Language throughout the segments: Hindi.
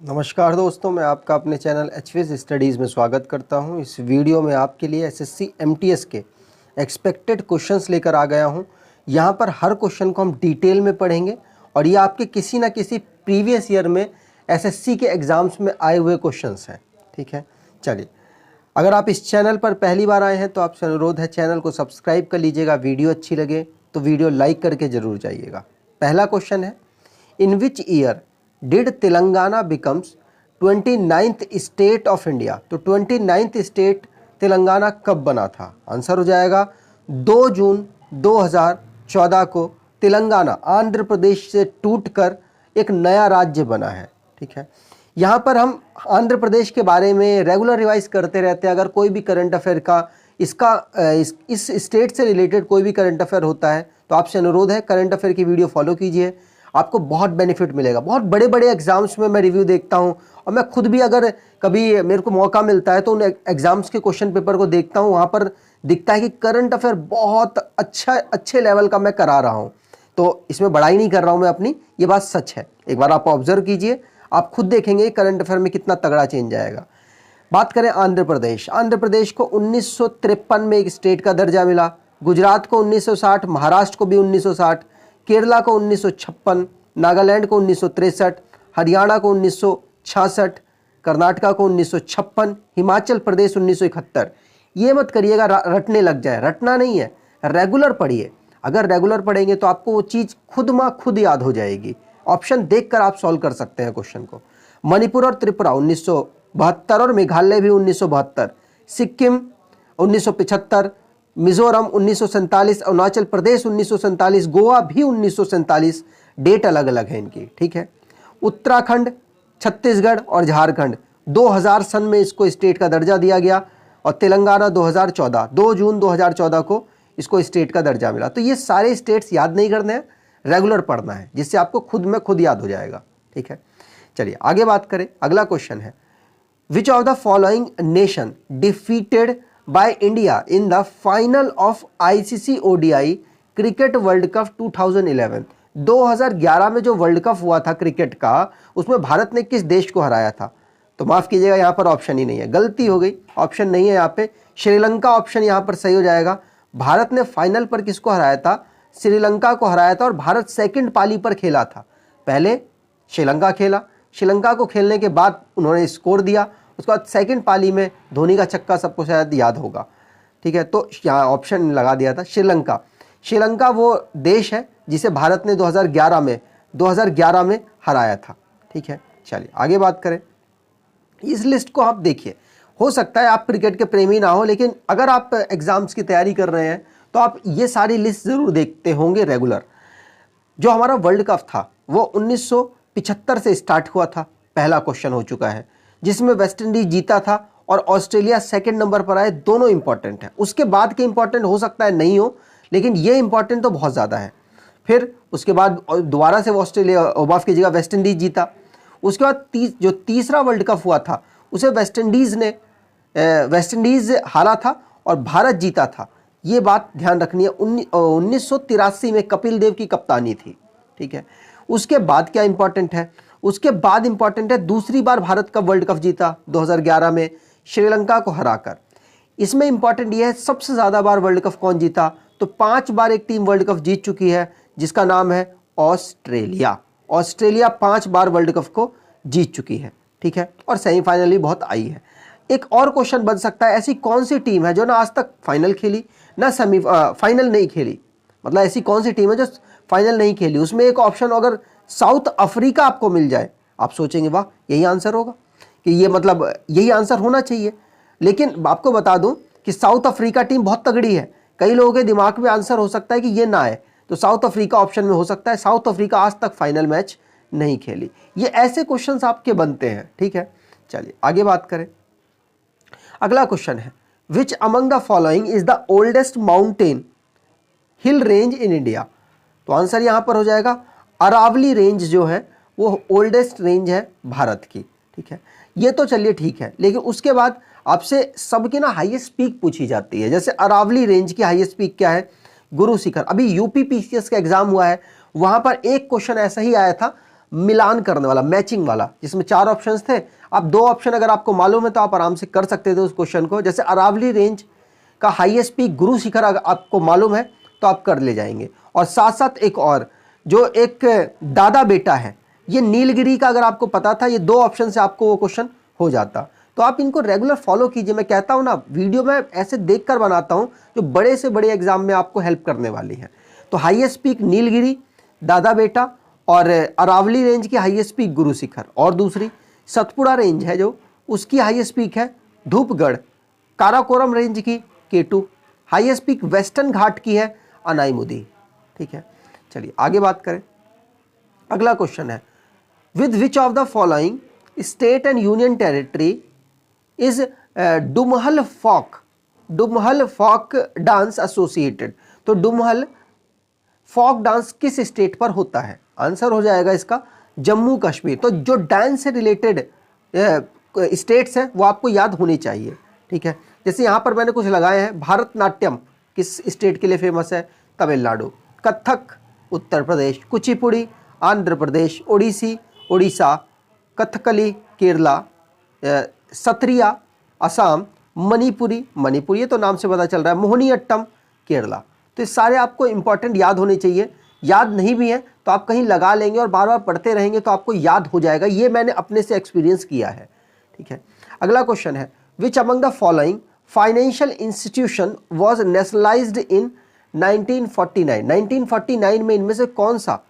नमस्कार दोस्तों, मैं आपका अपने चैनल एचवीएस स्टडीज़ में स्वागत करता हूं। इस वीडियो में आपके लिए एसएससी एमटीएस के एक्सपेक्टेड क्वेश्चंस लेकर आ गया हूं। यहां पर हर क्वेश्चन को हम डिटेल में पढ़ेंगे और ये आपके किसी ना किसी प्रीवियस ईयर में एसएससी के एग्ज़ाम्स में आए हुए क्वेश्चंस हैं। ठीक है, चलिए, अगर आप इस चैनल पर पहली बार आए हैं तो आपसे अनुरोध है चैनल को सब्सक्राइब कर लीजिएगा। वीडियो अच्छी लगे तो वीडियो लाइक करके ज़रूर जाइएगा। पहला क्वेश्चन है, in which year did Telangana becomes 29th state of India. तो 29th स्टेट तेलंगाना कब बना था? आंसर हो जाएगा 2 जून 2014 को तेलंगाना आंध्र प्रदेश से टूटकर एक नया राज्य बना है। ठीक है, यहाँ पर हम आंध्र प्रदेश के बारे में रेगुलर रिवाइज करते रहते हैं। अगर कोई भी करंट अफेयर का इस स्टेट से रिलेटेड कोई भी करंट अफेयर होता है तो आपसे अनुरोध है करंट अफेयर की वीडियो फॉलो कीजिए, आपको बहुत बेनिफिट मिलेगा। बहुत बड़े बड़े एग्जाम्स में मैं रिव्यू देखता हूं और मैं खुद भी अगर कभी मेरे को मौका मिलता है तो उन एग्जाम्स के क्वेश्चन पेपर को देखता हूं, वहां पर दिखता है कि करंट अफेयर बहुत अच्छे लेवल का मैं करा रहा हूं। तो इसमें बड़ाई नहीं कर रहा हूं मैं अपनी, ये बात सच है। एक बार आप ऑब्जर्व कीजिए, आप खुद देखेंगे करंट अफेयर में कितना तगड़ा चेंज आएगा। बात करें आंध्र प्रदेश, आंध्र प्रदेश को 1953 में एक स्टेट का दर्जा मिला, गुजरात को 1960, महाराष्ट्र को भी 1960, केरला को 1956, नागालैंड को 1963, हरियाणा को 1966, कर्नाटका को 1956, हिमाचल प्रदेश 1971। ये मत करिएगा रटने लग जाए, रटना नहीं है, रेगुलर पढ़िए। अगर रेगुलर पढ़ेंगे तो आपको वो चीज़ खुद याद हो जाएगी। ऑप्शन देखकर आप सॉल्व कर सकते हैं क्वेश्चन को। मणिपुर और त्रिपुरा 1972 और मेघालय भी 1972, सिक्किम 1975, मिजोरम 1947, अरुणाचल प्रदेश 1947, गोवा भी 1947। डेट अलग अलग है इनकी। ठीक है, उत्तराखंड, छत्तीसगढ़ और झारखंड 2000 सन में इसको स्टेट का दर्जा दिया गया और तेलंगाना 2014, 2 जून 2014 को इसको स्टेट का दर्जा मिला। तो ये सारे स्टेट्स याद नहीं करने हैं, रेगुलर पढ़ना है, जिससे आपको खुद याद हो जाएगा। ठीक है, चलिए आगे बात करें। अगला क्वेश्चन है, which of the following nation defeated by India in the final of ICC ODI cricket world cup 2011। 2011 में जो वर्ल्ड कप हुआ था क्रिकेट का, उसमें भारत ने किस देश को हराया था? तो माफ कीजिएगा, यहाँ पर ऑप्शन ही नहीं है, गलती हो गई, ऑप्शन नहीं है यहाँ पे। श्रीलंका ऑप्शन यहाँ पर सही हो जाएगा। भारत ने फाइनल पर किसको हराया था? श्रीलंका को हराया था और भारत सेकंड पाली पर खेला था। पहले श्रीलंका खेला, श्रीलंका को खेलने के बाद उन्होंने स्कोर दिया, उसके बाद सेकंड पाली में धोनी का छक्का सबको शायद याद होगा। ठीक है, तो यहाँ ऑप्शन लगा दिया था श्रीलंका। श्रीलंका वो देश है जिसे भारत ने 2011 में हराया था। ठीक है, चलिए आगे बात करें। इस लिस्ट को आप देखिए, हो सकता है आप क्रिकेट के प्रेमी ना हो, लेकिन अगर आप एग्जाम्स की तैयारी कर रहे हैं तो आप ये सारी लिस्ट जरूर देखते होंगे रेगुलर। जो हमारा वर्ल्ड कप था वो 1975 से स्टार्ट हुआ था, पहला क्वेश्चन हो चुका है, जिसमें वेस्ट इंडीज जीता था और ऑस्ट्रेलिया सेकंड नंबर पर आए। दोनों इंपॉर्टेंट है, उसके बाद के इंपॉर्टेंट हो सकता है नहीं हो, लेकिन ये इंपॉर्टेंट तो बहुत ज़्यादा है। फिर उसके बाद दोबारा से ऑस्ट्रेलिया, माफ कीजिएगा, वेस्ट इंडीज जीता। उसके बाद जो तीसरा वर्ल्ड कप हुआ था उसे वेस्ट इंडीज हारा था और भारत जीता था। ये बात ध्यान रखनी है। 1983 में कपिल देव की कप्तानी थी। ठीक है, उसके बाद क्या इंपॉर्टेंट है? उसके बाद इंपॉर्टेंट है दूसरी बार भारत का वर्ल्ड कप जीता 2011 में श्रीलंका को हराकर। इसमें इंपॉर्टेंट यह है सबसे ज़्यादा बार वर्ल्ड कप कौन जीता? तो 5 बार एक टीम वर्ल्ड कप जीत चुकी है, जिसका नाम है ऑस्ट्रेलिया। ऑस्ट्रेलिया 5 बार वर्ल्ड कप को जीत चुकी है। ठीक है, और सेमीफाइनल भी बहुत आई है। एक और क्वेश्चन बन सकता है, ऐसी कौन सी टीम है जो ना आज तक फाइनल खेली ना फाइनल नहीं खेली? मतलब ऐसी कौन सी टीम है जो फाइनल नहीं खेली? उसमें एक ऑप्शन अगर साउथ अफ्रीका आपको मिल जाए, आप सोचेंगे वाह यही आंसर होगा, कि ये मतलब यही आंसर होना चाहिए। लेकिन आपको बता दूं कि साउथ अफ्रीका टीम बहुत तगड़ी है। कई लोगों के दिमाग में आंसर हो सकता है कि ये ना है, तो साउथ अफ्रीका ऑप्शन में हो सकता है। साउथ अफ्रीका आज तक फाइनल मैच नहीं खेली। ये ऐसे क्वेश्चंस आपके बनते हैं। ठीक है, चलिए आगे बात करें। अगला क्वेश्चन है, which among the following is the oldest mountain hill range in India? तो आंसर यहां पर हो जाएगा अरावली रेंज जो है वो ओल्डेस्ट रेंज है भारत की। ठीक है, ये तो चलिए ठीक है, लेकिन उसके बाद आपसे सबकी ना हाईएस्ट पीक पूछी जाती है। जैसे अरावली रेंज की हाईएस्ट पीक क्या है? गुरु शिखर। अभी यूपी पीसीएस का एग्जाम हुआ है, वहां पर एक क्वेश्चन ऐसा ही आया था, मिलान करने वाला, मैचिंग वाला, जिसमें 4 ऑप्शंस थे। आप 2 ऑप्शन अगर आपको मालूम है तो आप आराम से कर सकते थे उस क्वेश्चन को। जैसे अरावली रेंज का हाईएस्ट पीक गुरु शिखर अगर आपको मालूम है तो आप कर ले जाएंगे। और साथ साथ एक और जो एक दादा बेटा है, ये नीलगिरी का अगर आपको पता था, ये 2 ऑप्शन से आपको वो क्वेश्चन हो जाता। तो आप इनको रेगुलर फॉलो कीजिए। मैं कहता हूँ ना, वीडियो में ऐसे देखकर बनाता हूँ जो बड़े से बड़े एग्जाम में आपको हेल्प करने वाली है। तो हाईएस्ट पीक नीलगिरी, दादा बेटा, और अरावली रेंज की हाईएस्ट पीक गुरु शिखर, और दूसरी सतपुड़ा रेंज है जो, उसकी हाईएस्ट पीक है धूपगढ़। काराकोरम रेंज की K2, हाईएस्ट पीक वेस्टर्न घाट की है अनाईमुदी। ठीक है, चलिए आगे बात करें। अगला क्वेश्चन है, with which of the following state and union territory is Dumhal folk dance associated. तो डुमहल फॉक डांस किस स्टेट पर होता है? आंसर हो जाएगा इसका जम्मू कश्मीर। तो जो डांस से रिलेटेड स्टेट्स हैं वो आपको याद होनी चाहिए। ठीक है, जैसे यहाँ पर मैंने कुछ लगाए हैं। भारतनाट्यम किस स्टेट के लिए फेमस है? तमिलनाडु। कथक उत्तर प्रदेश, कुचिपुड़ी आंध्र प्रदेश, ओडिसी उड़ीसा, कथकली केरला, सत्रिया असम, मणिपुरी ये तो नाम से पता चल रहा है, मोहिनीअट्टम केरला। तो ये सारे आपको इंपॉर्टेंट याद होने चाहिए। याद नहीं भी है तो आप कहीं लगा लेंगे और बार बार पढ़ते रहेंगे तो आपको याद हो जाएगा। ये मैंने अपने से एक्सपीरियंस किया है। ठीक है, अगला क्वेश्चन है, which among the following financial institution was nationalised in 1949। 1949 में इनमें से कौन सा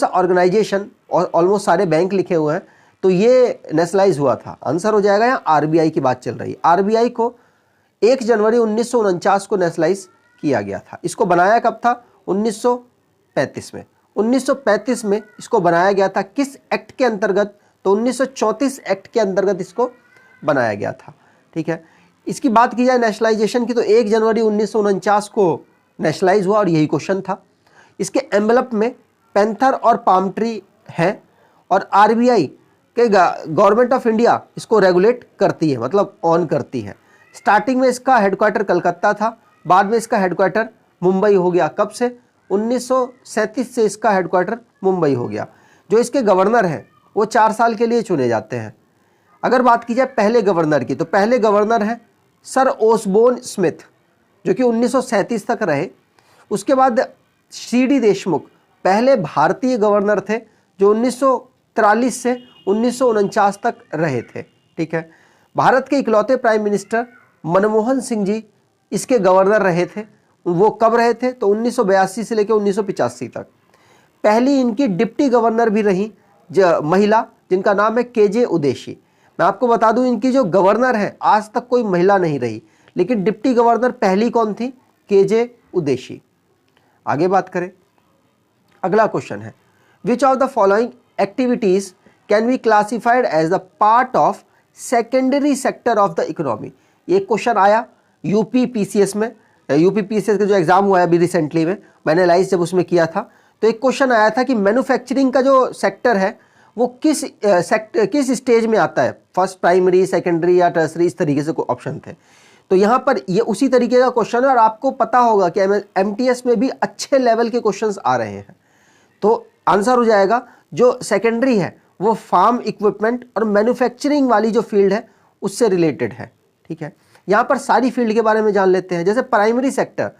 ऑर्गेनाइजेशन, और ऑलमोस्ट सारे बैंक लिखे हुए हैं, तो ये नेशनलाइज हुआ था? आंसर हो जाएगा, यहाँ आरबीआई की बात चल रही है। आरबीआई को 1 जनवरी 1949 को नेशनलाइज किया गया था। इसको बनाया कब था? 1935 में। 1935 में इसको बनाया गया था। किस एक्ट के अंतर्गत? तो 1934 एक्ट के अंतर्गत इसको बनाया गया था। ठीक है, इसकी बात की जाए नेशनलाइजेशन की तो 1 जनवरी 1949 को नेशनलाइज हुआ और यही क्वेश्चन था। इसके एम्बलप में पैंथर और पाम ट्री है, और आरबीआई के गवर्नमेंट ऑफ इंडिया इसको रेगुलेट करती है, मतलब ऑन करती है। स्टार्टिंग में इसका हेडक्वार्टर कलकत्ता था, बाद में इसका हेडक्वार्टर मुंबई हो गया। कब से? 1937 से इसका हेडक्वार्टर मुंबई हो गया। जो इसके गवर्नर हैं वो 4 साल के लिए चुने जाते हैं। अगर बात की जाए पहले गवर्नर की, तो पहले गवर्नर हैं सर ओसबोर्न स्मिथ, जो कि 1937 तक रहे। उसके बाद सीडी देशमुख पहले भारतीय गवर्नर थे, जो 1943 से 1949 तक रहे थे। ठीक है, भारत के इकलौते प्राइम मिनिस्टर मनमोहन सिंह जी इसके गवर्नर रहे थे। वो कब रहे थे? तो 1982 से लेकर 1985 तक। पहली इनकी डिप्टी गवर्नर भी रही महिला, जिनका नाम है केजे उदेशी। मैं आपको बता दूं, इनकी जो गवर्नर है आज तक कोई महिला नहीं रही, लेकिन डिप्टी गवर्नर पहली कौन थी? केजे उदेशी। आगे बात करें, अगला क्वेश्चन है, which of the following activities can be classified as the part of secondary sector of the economy. ये क्वेश्चन आया यूपी पीसीएस में। यूपी पीसीएस का जो एग्जाम हुआ है अभी रिसेंटली में, मैंने एनालाइज जब उसमें किया था, तो एक क्वेश्चन आया था कि मैन्युफैक्चरिंग का जो सेक्टर है वो किस स्टेज में आता है? फर्स्ट, प्राइमरी, सेकेंडरी या टर्सरी, इस तरीके से ऑप्शन थे। तो यहाँ पर ये उसी तरीके का क्वेश्चन है, और आपको पता होगा कि एमटीएस में भी अच्छे लेवल के क्वेश्चंस आ रहे हैं। तो आंसर हो जाएगा जो सेकेंडरी है वो फार्म इक्विपमेंट और मैन्युफैक्चरिंग वाली जो फील्ड है उससे रिलेटेड है। ठीक है, यहाँ पर सारी फील्ड के बारे में जान लेते हैं। जैसे प्राइमरी सेक्टर,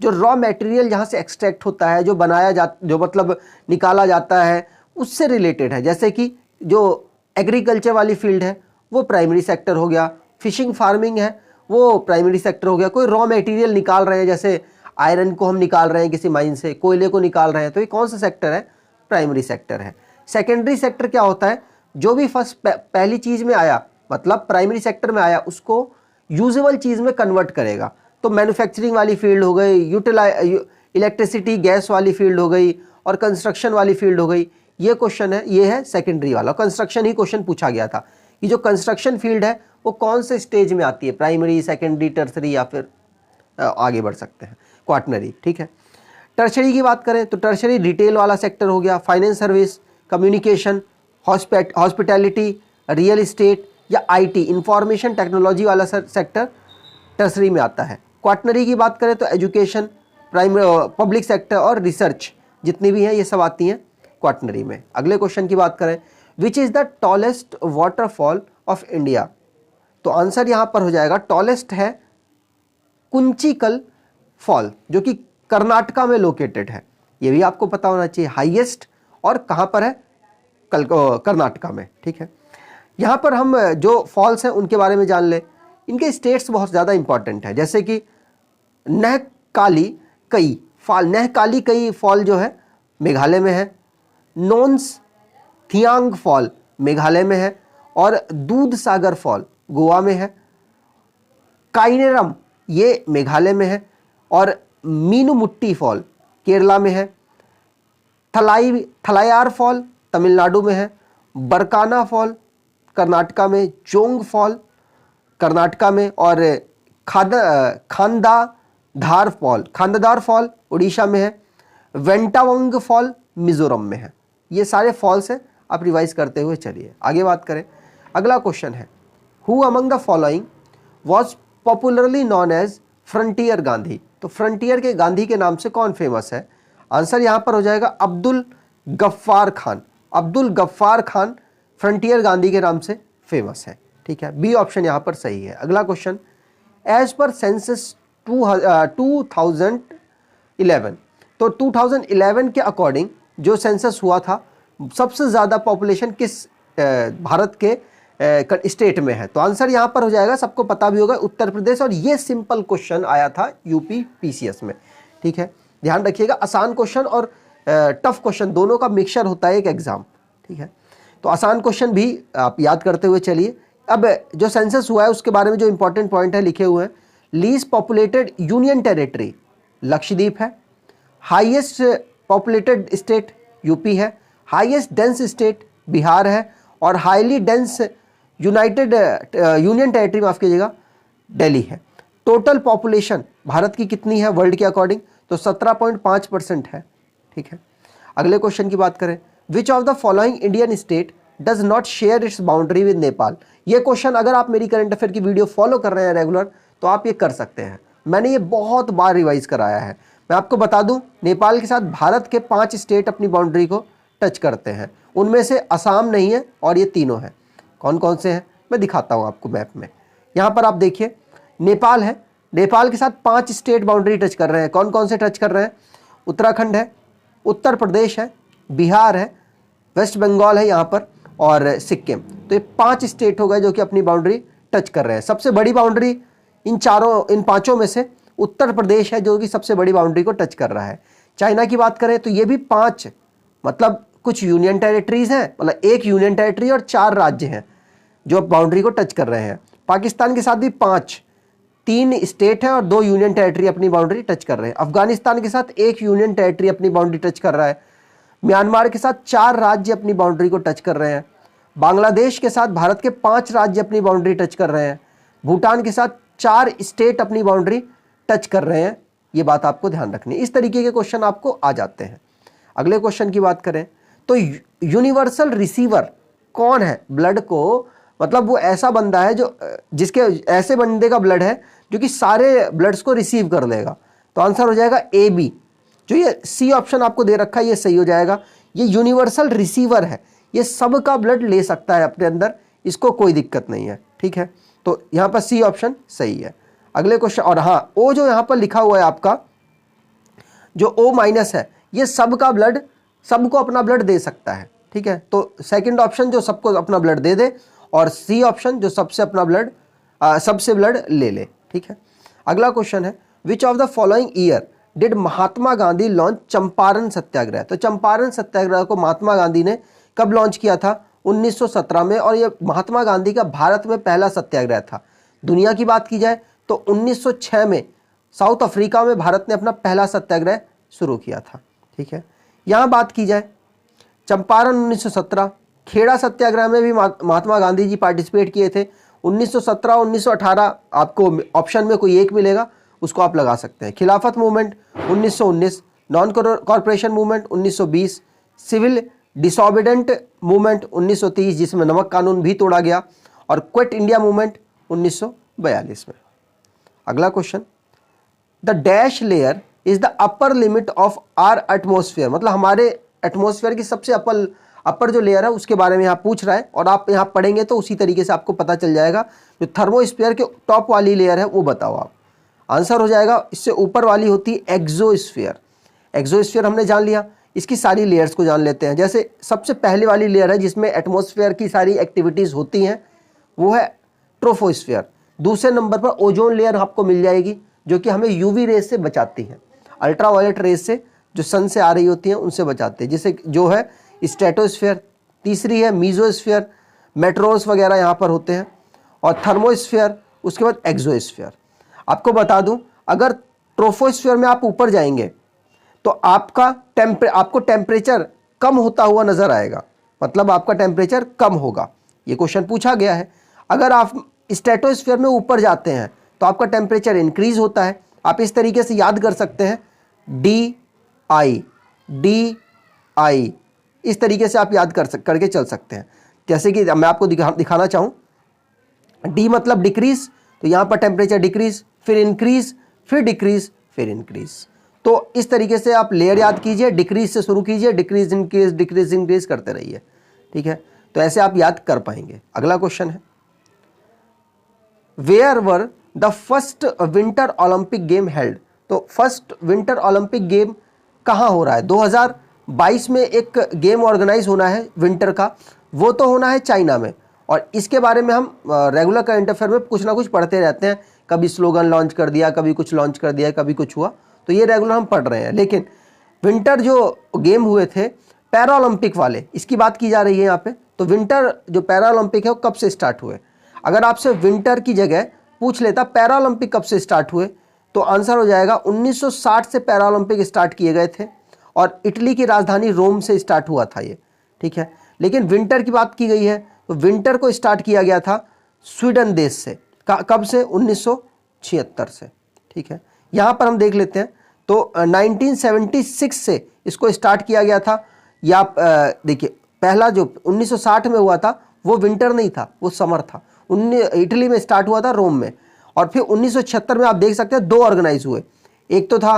जो रॉ मटेरियल जहाँ से एक्सट्रैक्ट होता है, जो मतलब निकाला जाता है, उससे रिलेटेड है। जैसे कि जो एग्रीकल्चर वाली फील्ड है वो प्राइमरी सेक्टर हो गया, फिशिंग फार्मिंग है वो प्राइमरी सेक्टर हो गया। कोई रॉ मटेरियल निकाल रहे हैं, जैसे आयरन को हम निकाल रहे हैं किसी माइन से, कोयले को निकाल रहे हैं, तो ये कौन सा सेक्टर है? प्राइमरी सेक्टर है। सेकेंडरी सेक्टर क्या होता है? जो भी फर्स्ट पहली चीज में आया, मतलब प्राइमरी सेक्टर में आया, उसको यूजेबल चीज में कन्वर्ट करेगा। तो मैन्युफैक्चरिंग वाली फील्ड हो गई, इलेक्ट्रिसिटी गैस वाली फील्ड हो गई, और कंस्ट्रक्शन वाली फील्ड हो गई। ये क्वेश्चन है, ये है सेकेंडरी वाला। कंस्ट्रक्शन ही क्वेश्चन पूछा गया था कि जो कंस्ट्रक्शन फील्ड है वो कौन से स्टेज में आती है? प्राइमरी, सेकेंडरी, टर्सरी, या फिर आगे बढ़ सकते हैं क्वार्टनरी। ठीक है, टर्शरी की बात करें तो टर्शरी रिटेल वाला सेक्टर हो गया, finance service, communication, hospitality, real estate या आईटी, इंफॉर्मेशन टेक्नोलॉजी वाला सेक्टर टर्सरी में आता है। क्वार्टनरी की बात करें तो एजुकेशन, पब्लिक सेक्टर और रिसर्च जितनी भी हैं ये सब आती हैं क्वाटनरी में। अगले क्वेश्चन की बात करें, which is the tallest waterfall of India, तो आंसर यहां पर हो जाएगा टॉलेस्ट है कुंचिकल फॉल, जो कि कर्नाटका में लोकेटेड है। ये भी आपको पता होना चाहिए, हाईएस्ट और कहां पर है, कर्नाटका में। ठीक है, यहां पर हम जो फॉल्स हैं उनके बारे में जान ले। इनके स्टेट्स बहुत ज़्यादा इंपॉर्टेंट है, जैसे कि नहकाली कई फॉल, नहकाली कई फॉल जो है मेघालय में है, नोन्स थियांग फॉल मेघालय में है, और दूध सागर फॉल गोवा में है, काइनेरम ये मेघालय में है, और मीनुमुट्टी फॉल केरला में है, थलायार फॉल तमिलनाडु में है, बरकाना फॉल कर्नाटका में, जोंग फॉल कर्नाटका में, और खांदादार फॉल उड़ीसा में है, वेंटावंग फॉल मिजोरम में है। ये सारे फॉल्स हैं, आप रिवाइज करते हुए चलिए आगे बात करें। अगला क्वेश्चन है, who among the following was popularly known as frontier Gandhi, तो फ्रंटियर के गांधी के नाम से कौन फेमस है? आंसर यहां पर हो जाएगा अब्दुल गफ्फार खान। अब्दुल गफ्फार खान फ्रंटियर गांधी के नाम से फेमस है। ठीक है, बी ऑप्शन यहां पर सही है। अगला क्वेश्चन, एज पर सेंसस 2011, तो 2011 के अकॉर्डिंग जो सेंसस हुआ था, सबसे ज़्यादा पॉपुलेशन किस भारत के स्टेट में है? तो आंसर यहां पर हो जाएगा, सबको पता भी होगा, उत्तर प्रदेश। और ये सिंपल क्वेश्चन आया था यूपी पीसीएस में। ठीक है, ध्यान रखिएगा, आसान क्वेश्चन और टफ क्वेश्चन दोनों का मिक्सचर होता है एक एग्जाम। ठीक है, तो आसान क्वेश्चन भी आप याद करते हुए चलिए। अब जो सेंसस हुआ है उसके बारे में जो इंपॉर्टेंट पॉइंट है लिखे हुए हैं, least populated union territory Lakshadweep है, हाईएस्ट पॉपुलेटेड स्टेट यूपी है, हाईएस्ट डेंस स्टेट बिहार है, और highly dense United union territory माफ कीजिएगा दिल्ली है। टोटल पॉपुलेशन भारत की कितनी है वर्ल्ड के अकॉर्डिंग? तो 17.5% है। ठीक है, अगले क्वेश्चन की बात करें, विच of the following Indian state does not share its boundary with Nepal? ये क्वेश्चन अगर आप मेरी करंट अफेयर की वीडियो फॉलो कर रहे हैं रेगुलर, तो आप ये कर सकते हैं। मैंने ये बहुत बार रिवाइज कराया है। मैं आपको बता दूं, नेपाल के साथ भारत के 5 स्टेट अपनी बाउंड्री को टच करते हैं, उनमें से असम नहीं है और ये तीनों हैं। कौन कौन से हैं मैं दिखाता हूं आपको मैप में। यहाँ पर आप देखिए, नेपाल है, नेपाल के साथ 5 स्टेट बाउंड्री टच कर रहे हैं। कौन कौन से टच कर रहे हैं? उत्तराखंड है, उत्तर प्रदेश है, बिहार है, वेस्ट बंगाल है यहाँ पर, और सिक्किम। तो ये 5 स्टेट हो गए जो कि अपनी बाउंड्री टच कर रहे हैं। सबसे बड़ी बाउंड्री इन 5 में से उत्तर प्रदेश है जो कि सबसे बड़ी बाउंड्री को टच कर रहा है। चाइना की बात करें तो ये भी 5, मतलब कुछ यूनियन टेरिटरीज हैं, मतलब 1 यूनियन टेरिटरी और 4 राज्य हैं जो बाउंड्री को टच कर रहे हैं। पाकिस्तान के साथ भी 5, 3 स्टेट हैं और 2 यूनियन टेरिटरी अपनी बाउंड्री टच कर रहे हैं। अफगानिस्तान के साथ 1 यूनियन टेरिटरी अपनी बाउंड्री टच कर रहा है। म्यांमार के साथ 4 राज्य अपनी बाउंड्री को टच कर रहे हैं। बांग्लादेश के साथ भारत के 5 राज्य अपनी बाउंड्री टच कर रहे हैं। भूटान के साथ 4 स्टेट अपनी बाउंड्री टच कर रहे हैं। ये बात आपको ध्यान रखनी है। इस तरीके के क्वेश्चन आपको आ जाते हैं। अगले क्वेश्चन की बात करें तो यूनिवर्सल रिसीवर कौन है ब्लड को? मतलब वो ऐसा बंदा है जो जिसके ऐसे बंदे का ब्लड है जो कि सारे ब्लड्स को रिसीव कर लेगा। तो आंसर हो जाएगा ए बी। जो ये सी ऑप्शन आपको दे रखा है ये सही हो जाएगा। ये यूनिवर्सल रिसीवर है, ये सबका ब्लड ले सकता है अपने अंदर, इसको कोई दिक्कत नहीं है। ठीक है, तो यहाँ पर सी ऑप्शन सही है। अगले क्वेश्चन, और हाँ, ओ जो यहाँ पर लिखा हुआ है आपका, जो O माइनस है, ये सबका ब्लड, सबको अपना ब्लड दे सकता है। ठीक है, तो सेकंड ऑप्शन जो सबको अपना ब्लड दे दे, और सी ऑप्शन जो सबसे अपना ब्लड सबसे ब्लड ले ले। ठीक है, अगला क्वेश्चन है, which of the following year did Mahatma Gandhi launch Champaran Satyagraha? तो चंपारण सत्याग्रह को महात्मा गांधी ने कब लॉन्च किया था? 1917 में, और ये महात्मा गांधी का भारत में पहला सत्याग्रह था। दुनिया की बात की जाए तो 1906 में साउथ अफ्रीका में भारत ने अपना पहला सत्याग्रह शुरू किया था। ठीक है, यहाँ बात की जाए चंपारण 1917, खेड़ा सत्याग्रह में भी महात्मा गांधी जी पार्टिसिपेट किए थे। 1917 1918 आपको ऑप्शन में कोई एक मिलेगा, उसको आप लगा सकते हैं। Khilafat movement 1919, non cooperation movement 1920, civil disobedient movement 1930 जिसमें नमक कानून भी तोड़ा गया, और क्विट इंडिया मूवमेंट 1942 में। अगला question, the dash layer is the upper limit of our atmosphere, मतलब हमारे एटमॉस्फेयर की सबसे अपर जो लेयर है उसके बारे में यहाँ पूछ रहा है, और आप यहाँ पढ़ेंगे तो उसी तरीके से आपको पता चल जाएगा। जो थर्मोस्फेयर के टॉप वाली लेयर है वो बताओ आप। आंसर हो जाएगा, इससे ऊपर वाली होती है एक्सोस्फीयर। एक्सोस्फीयर हमने जान लिया, इसकी सारी लेयर्स को जान लेते हैं। जैसे सबसे पहले वाली लेयर है जिसमें एटमॉस्फेयर की सारी एक्टिविटीज़ होती हैं, वो है ट्रोपोस्फीयर। दूसरे नंबर पर ओजोन लेयर आपको मिल जाएगी, जो कि हमें यूवी रेस से बचाती है, अल्ट्रावायलेट रेस से जो सन से आ रही होती हैं उनसे बचाते हैं, जिसे जो है स्ट्रेटोस्फीयर। तीसरी है मीजोस्फीयर, मेट्रोस वगैरह यहाँ पर होते हैं, और थर्मोस्फीयर, उसके बाद एक्सोस्फीयर। आपको बता दूं, अगर ट्रोपोस्फीयर में आप ऊपर जाएंगे तो आपको टेम्परेचर कम होता हुआ नजर आएगा, मतलब आपका टेम्परेचर कम होगा, ये क्वेश्चन पूछा गया है। अगर आप स्ट्रेटोस्फीयर में ऊपर जाते हैं तो आपका टेम्परेचर इंक्रीज होता है। आप इस तरीके से याद कर सकते हैं, डी आई, इस तरीके से आप याद करके चल सकते हैं। जैसे कि मैं आपको दिखाना चाहूँ, डी मतलब डिक्रीज, तो यहाँ पर टेम्परेचर डिक्रीज, फिर इंक्रीज, फिर डिक्रीज, फिर इंक्रीज। तो इस तरीके से आप लेयर याद कीजिए, डिक्रीज से शुरू कीजिए, डिक्रीज इंक्रीज करते रहिए, ठीक है। तो ऐसे आप याद कर पाएंगे। अगला क्वेश्चन है, where were the first winter Olympic game held. तो फर्स्ट विंटर ओलंपिक गेम कहाँ हो रहा है? 2022 में एक गेम ऑर्गेनाइज होना है विंटर का, वो तो होना है चाइना में। और इसके बारे में हम रेगुलर करंट अफेयर में कुछ ना कुछ पढ़ते रहते हैं, कभी स्लोगन लॉन्च कर दिया, कभी कुछ लॉन्च कर दिया, कभी कुछ हुआ, तो ये रेगुलर हम पढ़ रहे हैं। लेकिन विंटर जो गेम हुए थे पैरा ओलंपिक वाले, इसकी बात की जा रही है यहाँ पे। तो विंटर जो पैरा ओलंपिक है वो कब से स्टार्ट हुए? अगर आपसे विंटर की जगह पूछ लेता पैरा ओलंपिक कब से स्टार्ट हुए, तो आंसर हो जाएगा 1960 से पैरा ओलंपिक स्टार्ट किए गए थे, और इटली की राजधानी रोम से स्टार्ट हुआ था ये, ठीक है। लेकिन विंटर की बात की गई है तो विंटर को स्टार्ट किया गया था स्वीडन देश से। कब से? 1976 से, ठीक है। यहाँ पर हम देख लेते हैं, तो 1976 से इसको स्टार्ट किया गया था। या देखिए, पहला जो 1960 में हुआ था वो विंटर नहीं था, वो समर था। इटली में स्टार्ट हुआ था, रोम में। और फिर 1976 में आप देख सकते हैं 2 ऑर्गेनाइज हुए, एक तो था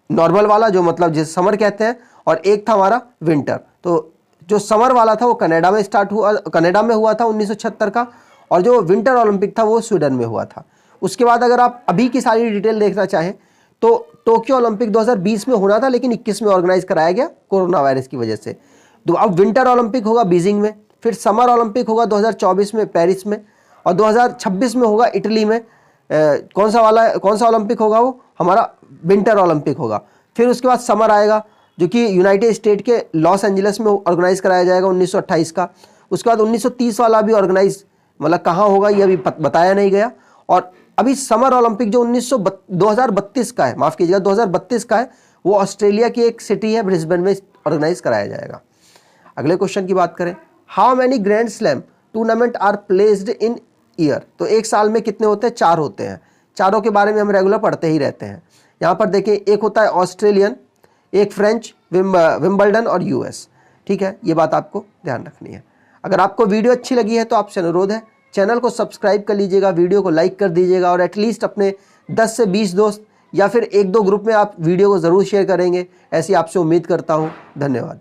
नॉर्मल वाला जो मतलब जिसे समर कहते हैं, और एक था हमारा विंटर। तो जो समर वाला था वो कनाडा में स्टार्ट हुआ, कनाडा में हुआ था 1976 का, और जो विंटर ओलंपिक था वो स्वीडन में हुआ था। उसके बाद अगर आप अभी की सारी डिटेल देखना चाहें तो टोक्यो ओलंपिक 2020 में होना था, लेकिन 21 में ऑर्गेनाइज कराया गया कोरोना वायरस की वजह से। तो अब विंटर ओलंपिक होगा बीजिंग में, फिर समर ओलंपिक होगा 2024 में पेरिस में, और 2026 में होगा इटली में। कौन सा ओलंपिक होगा? वो हमारा विंटर ओलंपिक होगा। फिर उसके बाद समर आएगा, जो कि यूनाइटेड स्टेट के लॉस एंजलिस में ऑर्गेनाइज कराया जाएगा 1928 का। उसके बाद 1930 वाला भी ऑर्गेनाइज, मतलब कहाँ होगा ये अभी बताया नहीं गया। और अभी समर ओलंपिक जो 2032 का है, माफ़ कीजिएगा 2032 का है, वो ऑस्ट्रेलिया की एक सिटी है ब्रिस्बेन में ऑर्गेनाइज कराया जाएगा। अगले क्वेश्चन की बात करें, how many grand slam tournament are placed in year. तो एक साल में कितने होते हैं? 4 होते हैं। चारों के बारे में हम रेगुलर पढ़ते ही रहते हैं। यहाँ पर देखिए, एक होता है ऑस्ट्रेलियन, एक फ्रेंच, विम्बलडन और यूएस, ठीक है। ये बात आपको ध्यान रखनी है। अगर आपको वीडियो अच्छी लगी है तो आपसे अनुरोध है चैनल को सब्सक्राइब कर लीजिएगा, वीडियो को लाइक कर दीजिएगा, और एटलीस्ट अपने 10 से 20 दोस्त या फिर 1-2 ग्रुप में आप वीडियो को ज़रूर शेयर करेंगे, ऐसी आपसे उम्मीद करता हूँ। धन्यवाद।